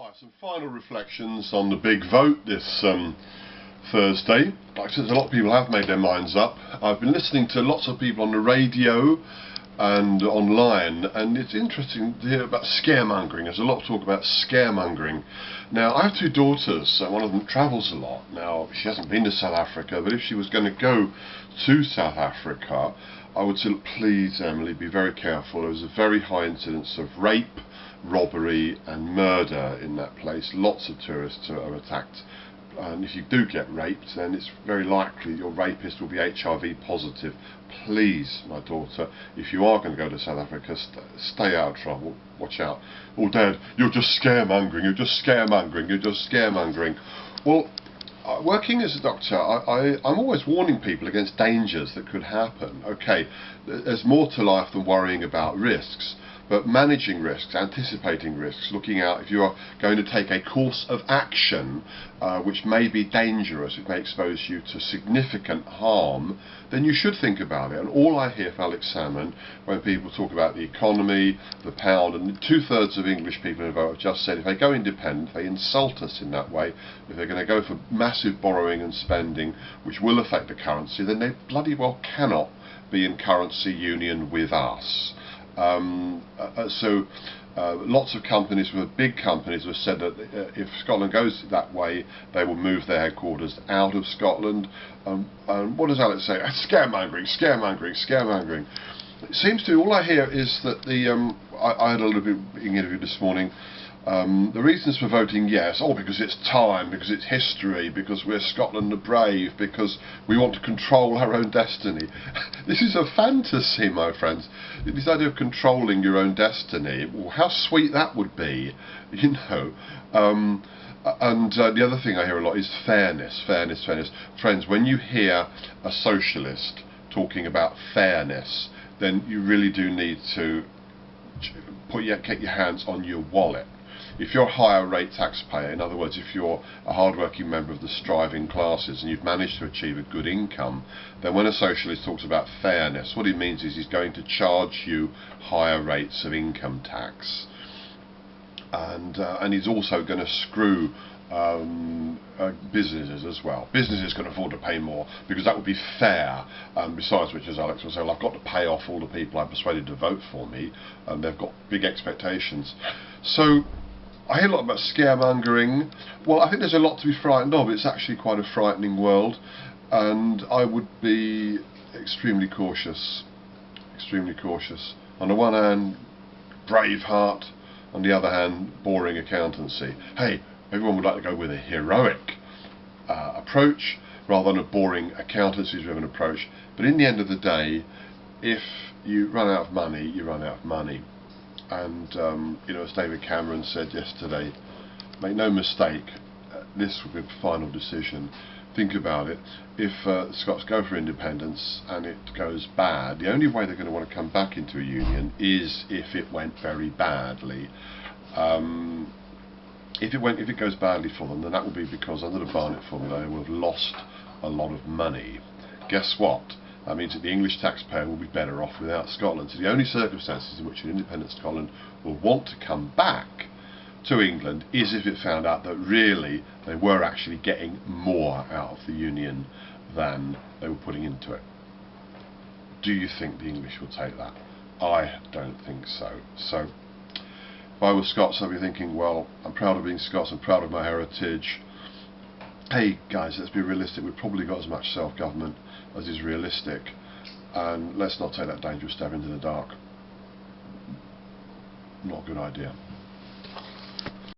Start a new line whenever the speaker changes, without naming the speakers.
Hi, some final reflections on the big vote this Thursday. Like I said, a lot of people have made their minds up. I've been listening to lots of people on the radio and online, and it's interesting to hear about scaremongering. There's a lot of talk about scaremongering. Now, I have two daughters, and one of them travels a lot. Now, she hasn't been to South Africa, but if she was going to go to South Africa, I would say, please, Emily, be very careful. There was a very high incidence of rape, robbery and murder in that place. Lots of tourists are attacked, and if you do get raped, then it's very likely your rapist will be HIV positive. Please, my daughter, if you are going to go to South Africa, stay out of trouble. Watch out. Oh, Dad, you're just scaremongering, you're just scaremongering, you're just scaremongering. Well, working as a doctor, I'm always warning people against dangers that could happen. Okay, there's more to life than worrying about risks. But managing risks, anticipating risks, looking out if you are going to take a course of action which may be dangerous, it may expose you to significant harm, then you should think about it. And all I hear from Alex Salmond when people talk about the economy, the pound, and 2/3 of English people in the vote have just said if they go independent, they insult us in that way. If they're going to go for massive borrowing and spending, which will affect the currency, then they bloody well cannot be in currency union with us. Lots of companies, big companies, have said that if Scotland goes that way, they will move their headquarters out of Scotland. And what does Alex say? Scaremongering, scaremongering, scaremongering. It seems to, all I hear is that I had a little bit being interviewed this morning. The reasons for voting yes, because it's time, because it's history, because we're Scotland the brave, because we want to control our own destiny. This is a fantasy, my friends. This idea of controlling your own destiny, well, how sweet that would be, you know. The other thing I hear a lot is fairness, fairness, fairness. Friends, when you hear a socialist talking about fairness, then you really do need to get your hands on your wallet. If you're a higher rate taxpayer, in other words, if you're a hard-working member of the striving classes and you've managed to achieve a good income, then when a socialist talks about fairness, what he means is he's going to charge you higher rates of income tax. And he's also going to screw businesses as well. Businesses can afford to pay more because that would be fair. Besides which, as Alex will say, well, I've got to pay off all the people I've persuaded to vote for me, and they've got big expectations. So I hear a lot about scaremongering. Well, I think there's a lot to be frightened of. It's actually quite a frightening world, and I would be extremely cautious. Extremely cautious. On the one hand, Braveheart. On the other hand, boring accountancy. Hey, everyone would like to go with a heroic approach rather than a boring accountancy-driven approach. But in the end of the day, if you run out of money, you run out of money. And as David Cameron said yesterday, make no mistake, this will be the final decision. Think about it. If the Scots go for independence and it goes bad, the only way they're going to want to come back into a union is if it went very badly. If it goes badly for them, then that will be because under the Barnett formula they will have lost a lot of money. Guess what? That means that the English taxpayer will be better off without Scotland. So the only circumstances in which an independent Scotland will want to come back to England is if it found out that really they were actually getting more out of the Union than they were putting into it. Do you think the English will take that? I don't think so. So if I was Scots, I'd be thinking, well, I'm proud of being Scots, I'm proud of my heritage. Hey guys, let's be realistic, we've probably got as much self-government as is realistic, and let's not take that dangerous step into the dark. Not a good idea.